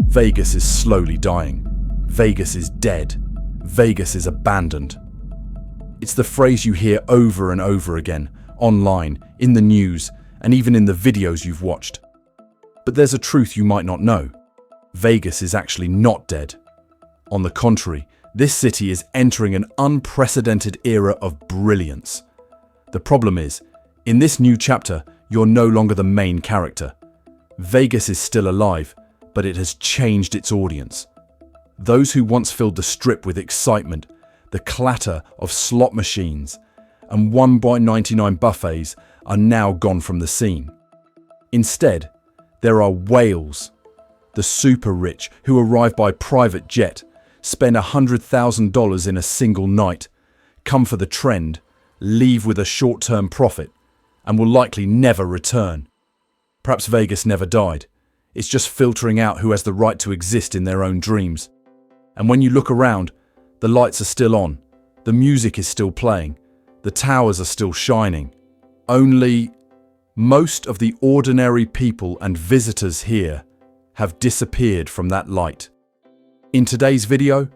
Vegas is slowly dying. Vegas is dead. Vegas is abandoned. It's the phrase you hear over and over again, online, in the news, and even in the videos you've watched. But there's a truth you might not know. Vegas is actually not dead. On the contrary, this city is entering an unprecedented era of brilliance. The problem is, in this new chapter, you're no longer the main character. Vegas is still alive, but it has changed its audience. Those who once filled the strip with excitement, the clatter of slot machines, and $1.99 buffets are now gone from the scene. Instead, there are whales, the super rich who arrive by private jet, spend $100,000 in a single night, come for the trend, leave with a short-term profit, and will likely never return. Perhaps Vegas never died. It's just filtering out who has the right to exist in their own dreams. And when you look around, the lights are still on, the music is still playing, the towers are still shining. Only most of the ordinary people and visitors here have disappeared from that light. In today's video,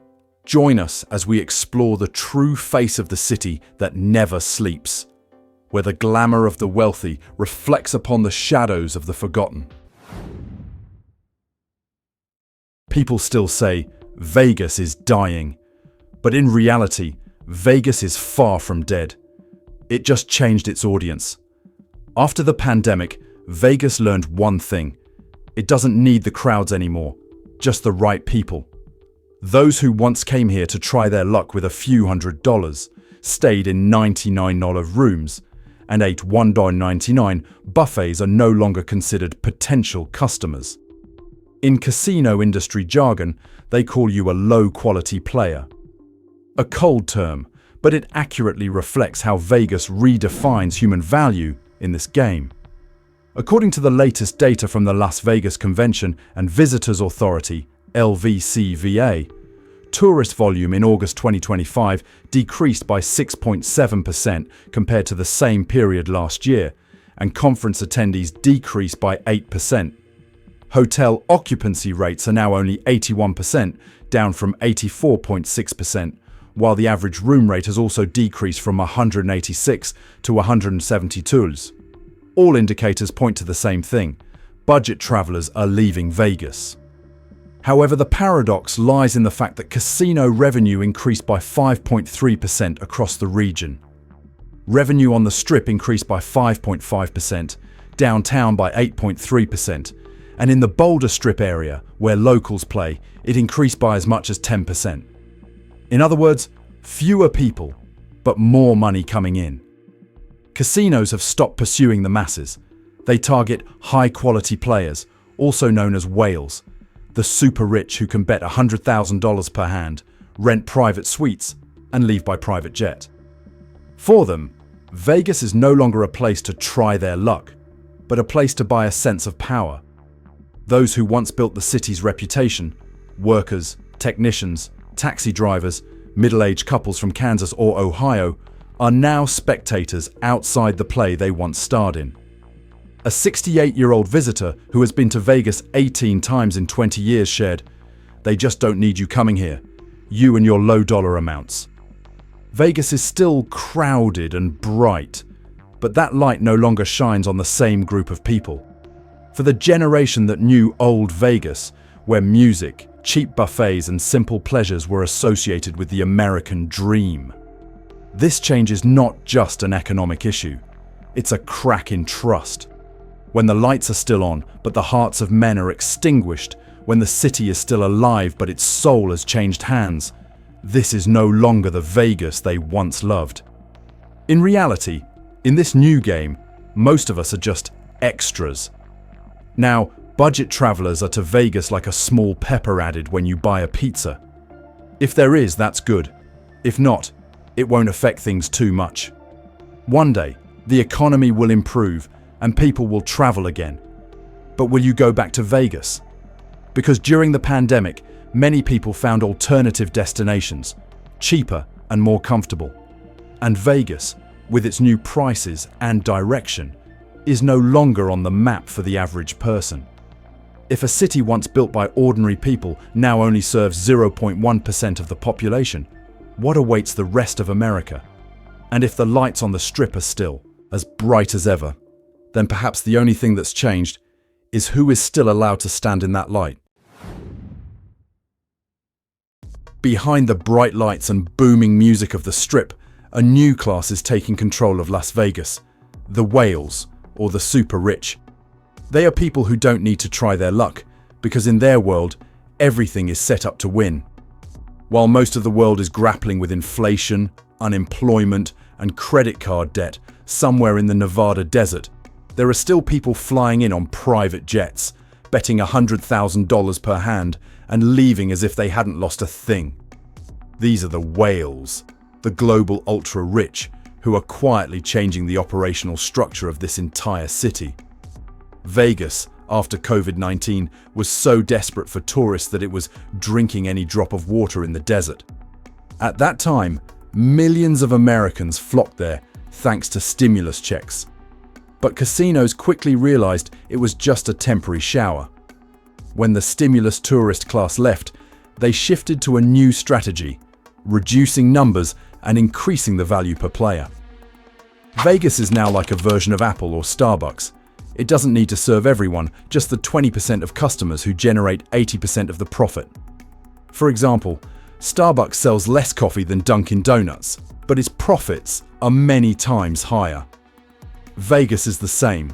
join us as we explore the true face of the city that never sleeps, where the glamour of the wealthy reflects upon the shadows of the forgotten. People still say Vegas is dying, but in reality, Vegas is far from dead. It just changed its audience. After the pandemic, Vegas learned one thing. It doesn't need the crowds anymore, just the right people. Those who once came here to try their luck with a few $100, stayed in $99 rooms, and ate $1.99 buffets are no longer considered potential customers. In casino industry jargon, they call you a low-quality player. A cold term, but it accurately reflects how Vegas redefines human value in this game. According to the latest data from the Las Vegas Convention and Visitors Authority, LVCVA, tourist volume in August 2025 decreased by 6.7% compared to the same period last year, and conference attendees decreased by 8%. Hotel occupancy rates are now only 81%, down from 84.6%, while the average room rate has also decreased from 186 to 172. All indicators point to the same thing: budget travelers are leaving Vegas. However, the paradox lies in the fact that casino revenue increased by 5.3% across the region. Revenue on the Strip increased by 5.5%, downtown by 8.3%, and in the Boulder Strip area, where locals play, it increased by as much as 10%. In other words, fewer people, but more money coming in. Casinos have stopped pursuing the masses. They target high-quality players, also known as whales, the super rich who can bet $100,000 per hand, rent private suites, and leave by private jet. For them, Vegas is no longer a place to try their luck, but a place to buy a sense of power. Those who once built the city's reputation, workers, technicians, taxi drivers, middle-aged couples from Kansas or Ohio, are now spectators outside the play they once starred in. A 68-year-old visitor who has been to Vegas 18 times in 20 years shared, "They just don't need you coming here. You and your low dollar amounts." Vegas is still crowded and bright, but that light no longer shines on the same group of people. For the generation that knew old Vegas, where music, cheap buffets and simple pleasures were associated with the American dream. This change is not just an economic issue. It's a crack in trust. When the lights are still on, but the hearts of men are extinguished, when the city is still alive but its soul has changed hands, this is no longer the Vegas they once loved. In reality, in this new game, most of us are just extras. Now, budget travelers are to Vegas like a small pepper added when you buy a pizza. If there is, that's good. If not, it won't affect things too much. One day, the economy will improve and people will travel again. But will you go back to Vegas? Because during the pandemic, many people found alternative destinations, cheaper and more comfortable. And Vegas, with its new prices and direction, is no longer on the map for the average person. If a city once built by ordinary people now only serves 0.1% of the population, what awaits the rest of America? And if the lights on the Strip are still as bright as ever, then perhaps the only thing that's changed is who is still allowed to stand in that light. Behind the bright lights and booming music of the Strip, a new class is taking control of Las Vegas, the whales, or the super rich. They are people who don't need to try their luck, because in their world, everything is set up to win. While most of the world is grappling with inflation, unemployment, and credit card debt somewhere in the Nevada desert, there are still people flying in on private jets, betting $100,000 per hand and leaving as if they hadn't lost a thing. These are the whales, the global ultra-rich, who are quietly changing the operational structure of this entire city. Vegas, after COVID-19, was so desperate for tourists that it was drinking any drop of water in the desert. At that time, millions of Americans flocked there thanks to stimulus checks. But casinos quickly realized it was just a temporary shower. When the stimulus tourist class left, they shifted to a new strategy, reducing numbers and increasing the value per player. Vegas is now like a version of Apple or Starbucks. It doesn't need to serve everyone, just the 20% of customers who generate 80% of the profit. For example, Starbucks sells less coffee than Dunkin' Donuts, but its profits are many times higher. Vegas is the same.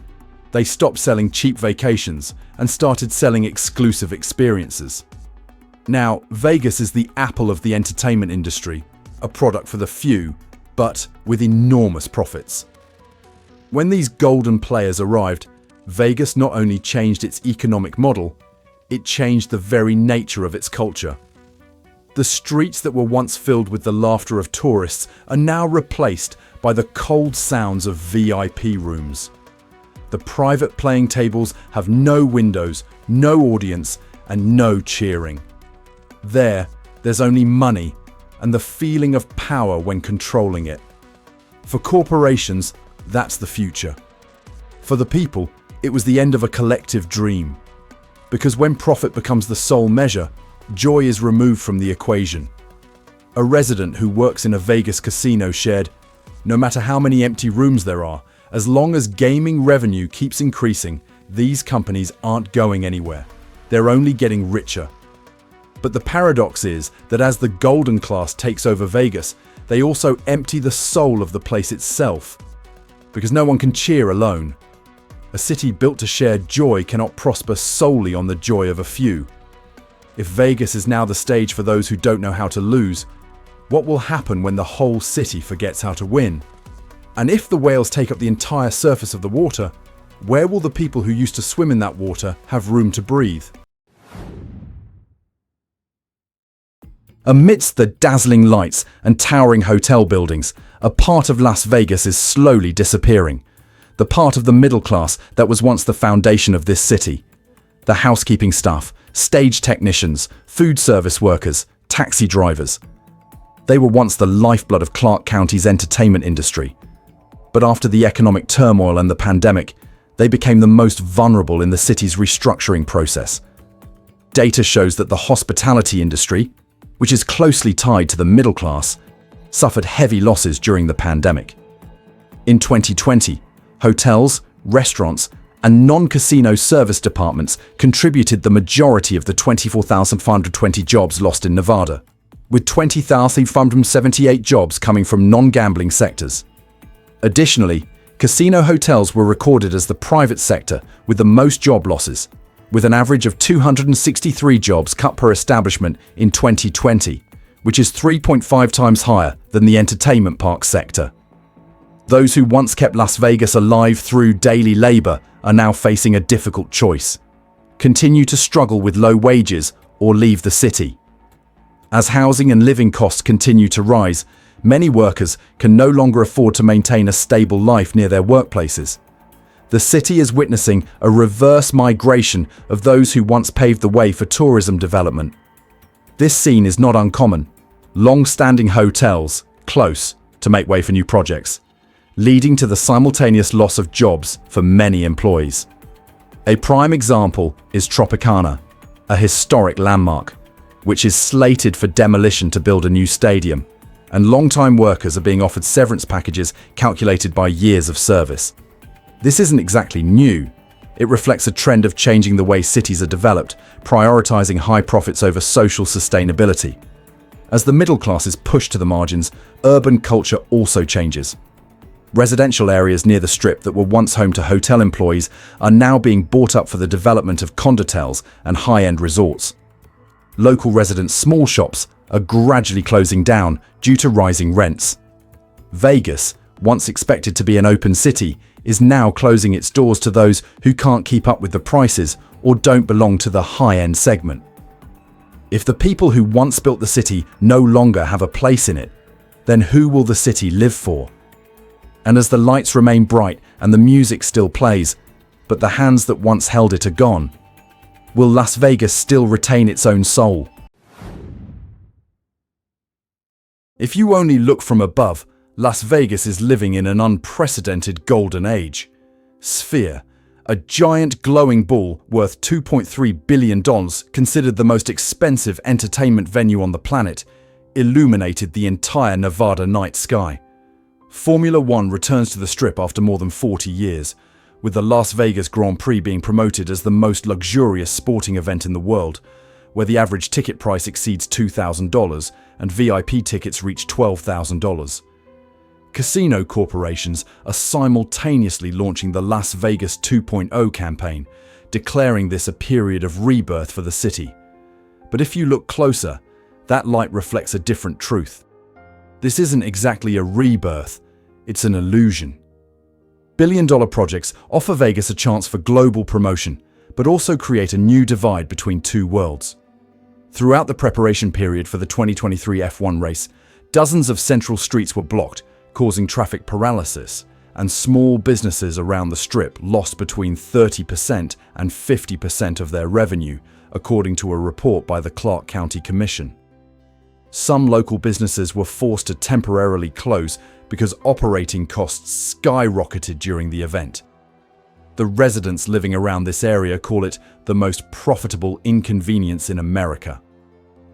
They stopped selling cheap vacations and started selling exclusive experiences. Now, Vegas is the Apple of the entertainment industry, a product for the few, but with enormous profits. When these golden players arrived, Vegas not only changed its economic model, it changed the very nature of its culture. The streets that were once filled with the laughter of tourists are now replaced by the cold sounds of VIP rooms. The private playing tables have no windows, no audience, and no cheering. There's only money and the feeling of power when controlling it. For corporations, that's the future. For the people, it was the end of a collective dream. Because when profit becomes the sole measure, joy is removed from the equation. A resident who works in a Vegas casino shared, "No matter how many empty rooms there are, as long as gaming revenue keeps increasing, these companies aren't going anywhere. They're only getting richer." But the paradox is that as the golden class takes over Vegas, they also empty the soul of the place itself. Because no one can cheer alone. A city built to share joy cannot prosper solely on the joy of a few. If Vegas is now the stage for those who don't know how to lose, what will happen when the whole city forgets how to win? And if the whales take up the entire surface of the water, where will the people who used to swim in that water have room to breathe? Amidst the dazzling lights and towering hotel buildings, a part of Las Vegas is slowly disappearing. The part of the middle class that was once the foundation of this city. The housekeeping staff, stage technicians, food service workers, taxi drivers. They were once the lifeblood of Clark County's entertainment industry. But after the economic turmoil and the pandemic, they became the most vulnerable in the city's restructuring process. Data shows that the hospitality industry, which is closely tied to the middle class, suffered heavy losses during the pandemic. In 2020, hotels, restaurants, and non-casino service departments contributed the majority of the 24,520 jobs lost in Nevada, with 20,578 jobs coming from non-gambling sectors. Additionally, casino hotels were recorded as the private sector with the most job losses, with an average of 263 jobs cut per establishment in 2020, which is 3.5 times higher than the entertainment park sector. Those who once kept Las Vegas alive through daily labor are now facing a difficult choice: continue to struggle with low wages or leave the city. As housing and living costs continue to rise, many workers can no longer afford to maintain a stable life near their workplaces. The city is witnessing a reverse migration of those who once paved the way for tourism development. This scene is not uncommon. Long-standing hotels close to make way for new projects, leading to the simultaneous loss of jobs for many employees. A prime example is Tropicana, a historic landmark, which is slated for demolition to build a new stadium, and long-time workers are being offered severance packages calculated by years of service. This isn't exactly new. It reflects a trend of changing the way cities are developed, prioritizing high profits over social sustainability. As the middle class is pushed to the margins, urban culture also changes. Residential areas near the Strip that were once home to hotel employees are now being bought up for the development of condotels and high-end resorts. Local residents' small shops are gradually closing down due to rising rents. Vegas, once expected to be an open city, is now closing its doors to those who can't keep up with the prices or don't belong to the high-end segment. If the people who once built the city no longer have a place in it, then who will the city live for? And as the lights remain bright and the music still plays, but the hands that once held it are gone, will Las Vegas still retain its own soul? If you only look from above, Las Vegas is living in an unprecedented golden age. Sphere, a giant glowing ball worth $2.3 billion, considered the most expensive entertainment venue on the planet, illuminated the entire Nevada night sky. Formula One returns to the Strip after more than 40 years, with the Las Vegas Grand Prix being promoted as the most luxurious sporting event in the world, where the average ticket price exceeds $2,000 and VIP tickets reach $12,000. Casino corporations are simultaneously launching the Las Vegas 2.0 campaign, declaring this a period of rebirth for the city. But if you look closer, that light reflects a different truth. This isn't exactly a rebirth, it's an illusion. Billion-dollar projects offer Vegas a chance for global promotion, but also create a new divide between two worlds. Throughout the preparation period for the 2023 F1 race, dozens of central streets were blocked, causing traffic paralysis, and small businesses around the Strip lost between 30% and 50% of their revenue, according to a report by the Clark County Commission. Some local businesses were forced to temporarily close because operating costs skyrocketed during the event. The residents living around this area call it the most profitable inconvenience in America.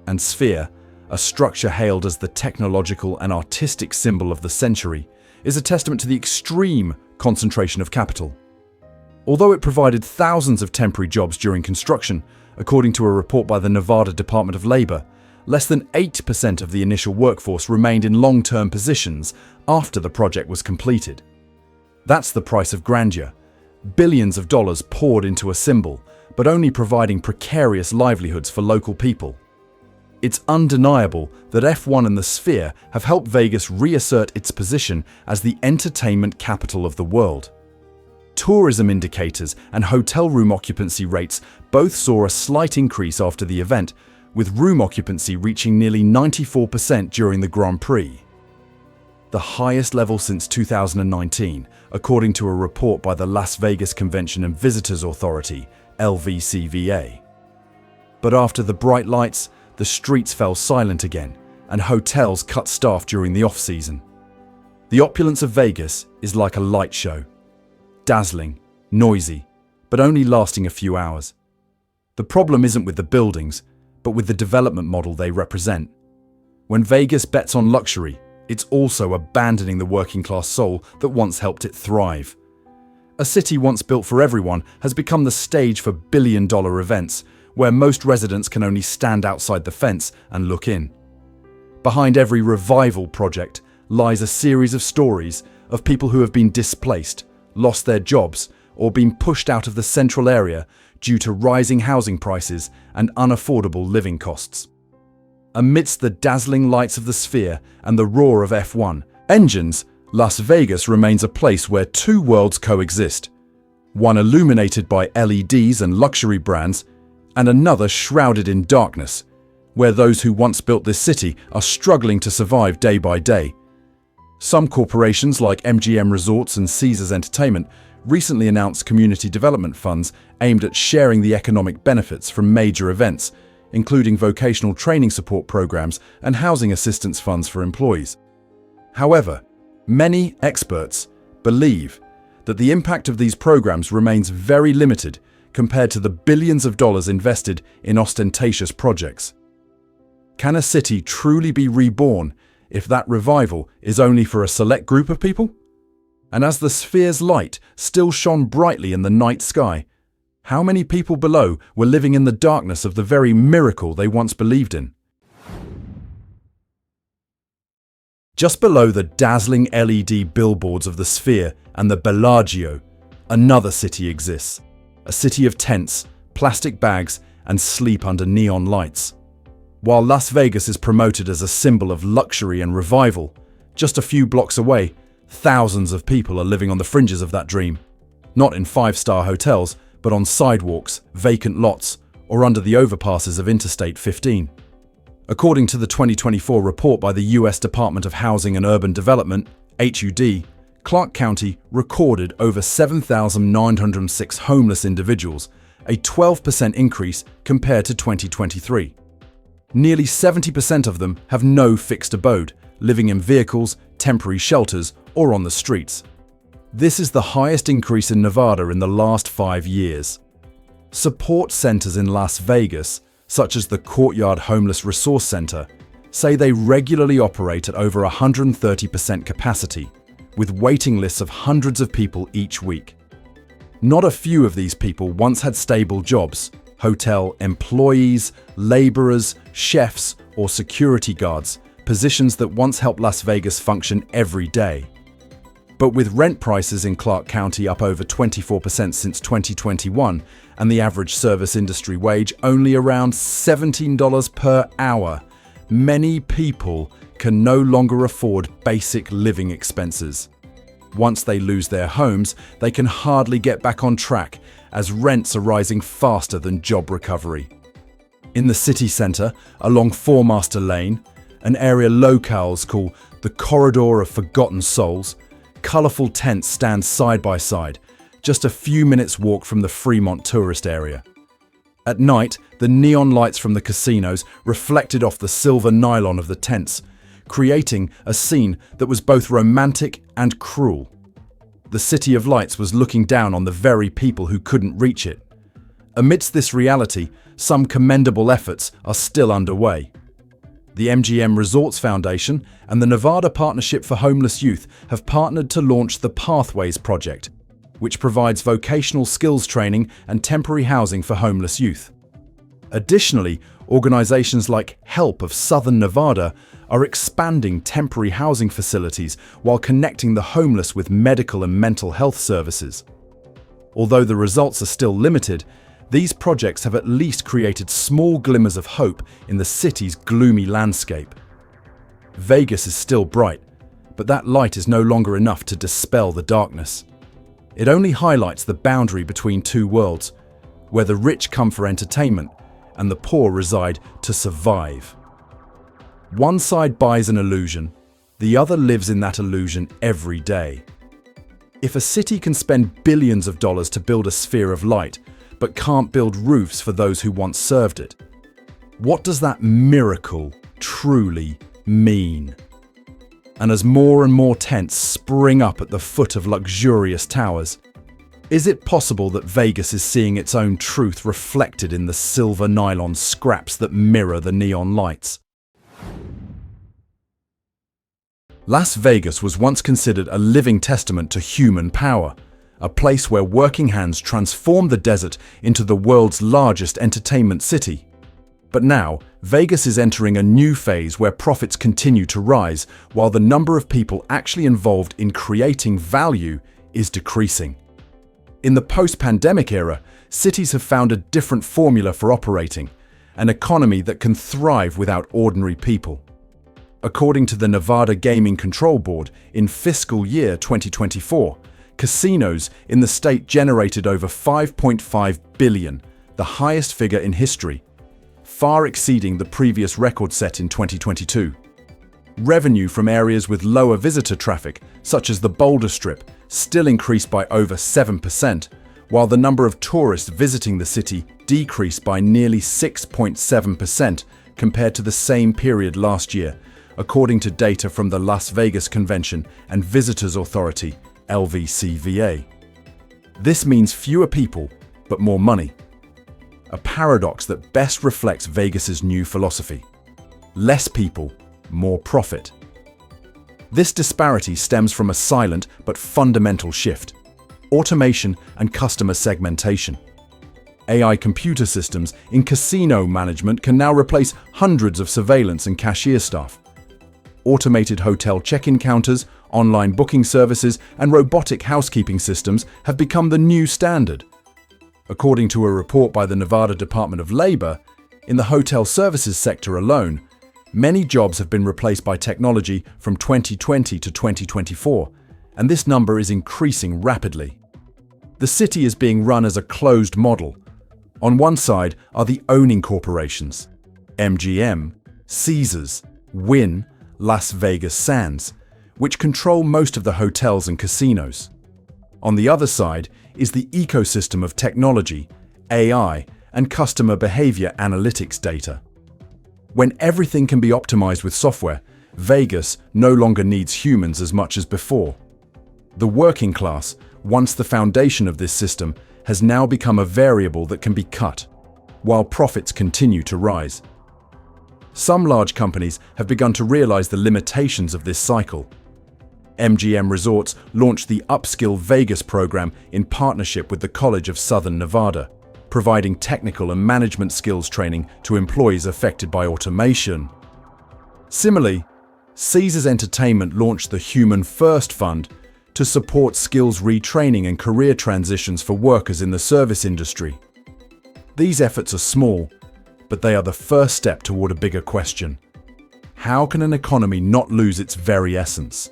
And Sphere, a structure hailed as the technological and artistic symbol of the century, is a testament to the extreme concentration of capital. Although it provided thousands of temporary jobs during construction, according to a report by the Nevada Department of Labor, less than 8% of the initial workforce remained in long-term positions after the project was completed. That's the price of grandeur. Billions of dollars poured into a symbol, but only providing precarious livelihoods for local people. It's undeniable that F1 and the Sphere have helped Vegas reassert its position as the entertainment capital of the world. Tourism indicators and hotel room occupancy rates both saw a slight increase after the event, with room occupancy reaching nearly 94% during the Grand Prix. The highest level since 2019, according to a report by the Las Vegas Convention and Visitors Authority, LVCVA. But after the bright lights, the streets fell silent again, and hotels cut staff during the off-season. The opulence of Vegas is like a light show. Dazzling, noisy, but only lasting a few hours. The problem isn't with the buildings, but with the development model they represent. When Vegas bets on luxury, it's also abandoning the working-class soul that once helped it thrive. A city once built for everyone has become the stage for billion-dollar events, where most residents can only stand outside the fence and look in. Behind every revival project lies a series of stories of people who have been displaced, lost their jobs, or been pushed out of the central area due to rising housing prices and unaffordable living costs. Amidst the dazzling lights of the Sphere and the roar of F1 engines, Las Vegas remains a place where two worlds coexist. One illuminated by LEDs and luxury brands, and another shrouded in darkness, where those who once built this city are struggling to survive day by day. Some corporations like MGM Resorts and Caesars Entertainment recently announced community development funds aimed at sharing the economic benefits from major events, including vocational training support programs and housing assistance funds for employees. However, many experts believe that the impact of these programs remains very limited, compared to the billions of dollars invested in ostentatious projects. Can a city truly be reborn if that revival is only for a select group of people? And as the sphere's light still shone brightly in the night sky, how many people below were living in the darkness of the very miracle they once believed in? Just below the dazzling LED billboards of the Sphere and the Bellagio, another city exists. A city of tents, plastic bags, and sleep under neon lights. While Las Vegas is promoted as a symbol of luxury and revival, just a few blocks away, thousands of people are living on the fringes of that dream. Not in five-star hotels, but on sidewalks, vacant lots, or under the overpasses of Interstate 15. According to the 2024 report by the U.S. Department of Housing and Urban Development, HUD, Clark County recorded over 7,906 homeless individuals, a 12% increase compared to 2023. Nearly 70% of them have no fixed abode, living in vehicles, temporary shelters, or on the streets. This is the highest increase in Nevada in the last 5 years. Support centers in Las Vegas, such as the Courtyard Homeless Resource Center, say they regularly operate at over 130% capacity, with waiting lists of hundreds of people each week. Not a few of these people once had stable jobs: hotel employees, laborers, chefs, or security guards, positions that once helped Las Vegas function every day. But with rent prices in Clark County up over 24% since 2021 and the average service industry wage only around $17 per hour, many people can no longer afford basic living expenses. Once they lose their homes, they can hardly get back on track as rents are rising faster than job recovery. In the city centre, along Four Master Lane, an area locals call the Corridor of Forgotten Souls, colourful tents stand side by side, just a few minutes' walk from the Fremont tourist area. At night, the neon lights from the casinos reflected off the silver nylon of the tents, creating a scene that was both romantic and cruel. The City of Lights was looking down on the very people who couldn't reach it. Amidst this reality, some commendable efforts are still underway. The MGM Resorts Foundation and the Nevada Partnership for Homeless Youth have partnered to launch the Pathways Project, which provides vocational skills training and temporary housing for homeless youth. Additionally, organizations like HELP of Southern Nevada are expanding temporary housing facilities while connecting the homeless with medical and mental health services. Although the results are still limited, these projects have at least created small glimmers of hope in the city's gloomy landscape. Vegas is still bright, but that light is no longer enough to dispel the darkness. It only highlights the boundary between two worlds, where the rich come for entertainment and the poor reside to survive. One side buys an illusion, the other lives in that illusion every day. If a city can spend billions of dollars to build a sphere of light, but can't build roofs for those who once served it, what does that miracle truly mean? And as more and more tents spring up at the foot of luxurious towers, is it possible that Vegas is seeing its own truth reflected in the silver nylon scraps that mirror the neon lights? Las Vegas was once considered a living testament to human power, a place where working hands transformed the desert into the world's largest entertainment city. But now, Vegas is entering a new phase where profits continue to rise, while the number of people actually involved in creating value is decreasing. In the post-pandemic era, cities have found a different formula for operating, an economy that can thrive without ordinary people. According to the Nevada Gaming Control Board, in fiscal year 2024, casinos in the state generated over $5.5 billion, the highest figure in history, far exceeding the previous record set in 2022. Revenue from areas with lower visitor traffic, such as the Boulder Strip, still increased by over 7%, while the number of tourists visiting the city decreased by nearly 6.7% compared to the same period last year, according to data from the Las Vegas Convention and Visitors Authority, LVCVA. This means fewer people, but more money. A paradox that best reflects Vegas's new philosophy. Less people, more profit. This disparity stems from a silent but fundamental shift: automation and customer segmentation. AI computer systems in casino management can now replace hundreds of surveillance and cashier staff. Automated hotel check-in counters, online booking services, and robotic housekeeping systems have become the new standard. According to a report by the Nevada Department of Labor, in the hotel services sector alone, many jobs have been replaced by technology from 2020 to 2024, and this number is increasing rapidly. The city is being run as a closed model. On one side are the owning corporations: MGM, Caesars, Wynn, Las Vegas Sands, which control most of the hotels and casinos. On the other side is the ecosystem of technology, AI, and customer behavior analytics data. When everything can be optimized with software, Vegas no longer needs humans as much as before. The working class, once the foundation of this system, has now become a variable that can be cut, while profits continue to rise. Some large companies have begun to realize the limitations of this cycle. MGM Resorts launched the Upskill Vegas program in partnership with the College of Southern Nevada, providing technical and management skills training to employees affected by automation. Similarly, Caesars Entertainment launched the Human First Fund to support skills retraining and career transitions for workers in the service industry. These efforts are small, but they are the first step toward a bigger question. How can an economy not lose its very essence?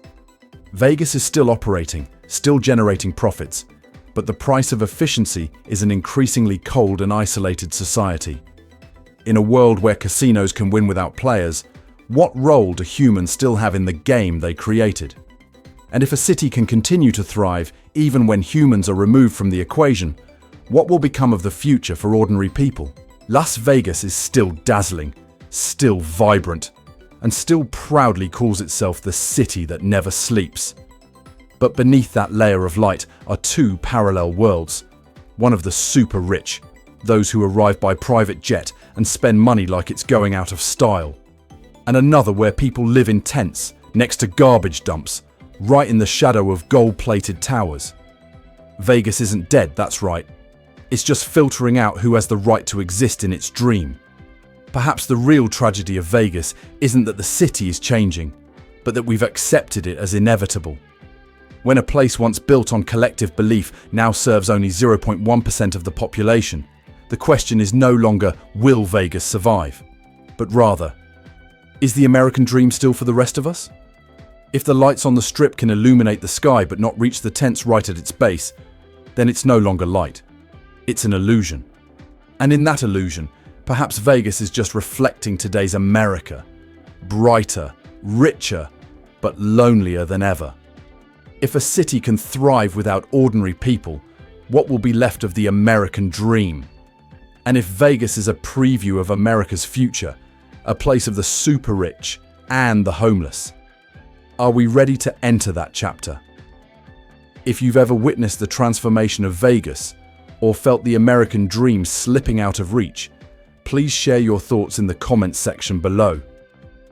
Vegas is still operating, still generating profits, but the price of efficiency is an increasingly cold and isolated society. In a world where casinos can win without players, what role do humans still have in the game they created? And if a city can continue to thrive even when humans are removed from the equation, what will become of the future for ordinary people? Las Vegas is still dazzling, still vibrant, and still proudly calls itself the city that never sleeps. But beneath that layer of light are two parallel worlds. One of the super rich, those who arrive by private jet and spend money like it's going out of style. And another where people live in tents, next to garbage dumps, right in the shadow of gold-plated towers. Vegas isn't dead, that's right. It's just filtering out who has the right to exist in its dream. Perhaps the real tragedy of Vegas isn't that the city is changing, but that we've accepted it as inevitable. When a place once built on collective belief now serves only 0.1% of the population, the question is no longer, will Vegas survive? But rather, is the American dream still for the rest of us? If the lights on the strip can illuminate the sky but not reach the tents right at its base, then it's no longer light. It's an illusion. And in that illusion, perhaps Vegas is just reflecting today's America. Brighter, richer, but lonelier than ever. If a city can thrive without ordinary people, what will be left of the American dream? And if Vegas is a preview of America's future, a place of the super rich and the homeless, are we ready to enter that chapter? If you've ever witnessed the transformation of Vegas, or felt the American dream slipping out of reach, please share your thoughts in the comments section below.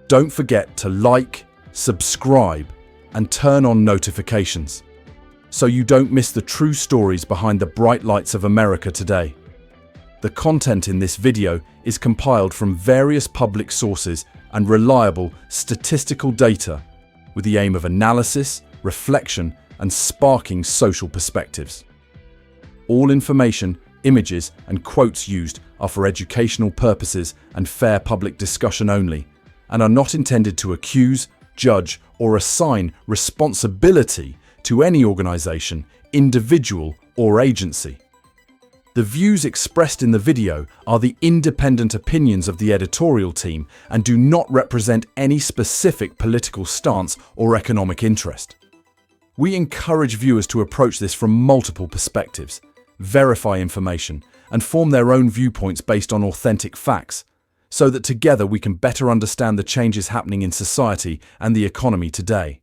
Don't forget to like, subscribe, and turn on notifications, so you don't miss the true stories behind the bright lights of America today. The content in this video is compiled from various public sources and reliable statistical data with the aim of analysis, reflection, and sparking social perspectives. All information, images, and quotes used are for educational purposes and fair public discussion only, and are not intended to accuse, judge, or assign responsibility to any organization, individual, or agency. The views expressed in the video are the independent opinions of the editorial team and do not represent any specific political stance or economic interest. We encourage viewers to approach this from multiple perspectives, verify information, and form their own viewpoints based on authentic facts, so that together we can better understand the changes happening in society and the economy today.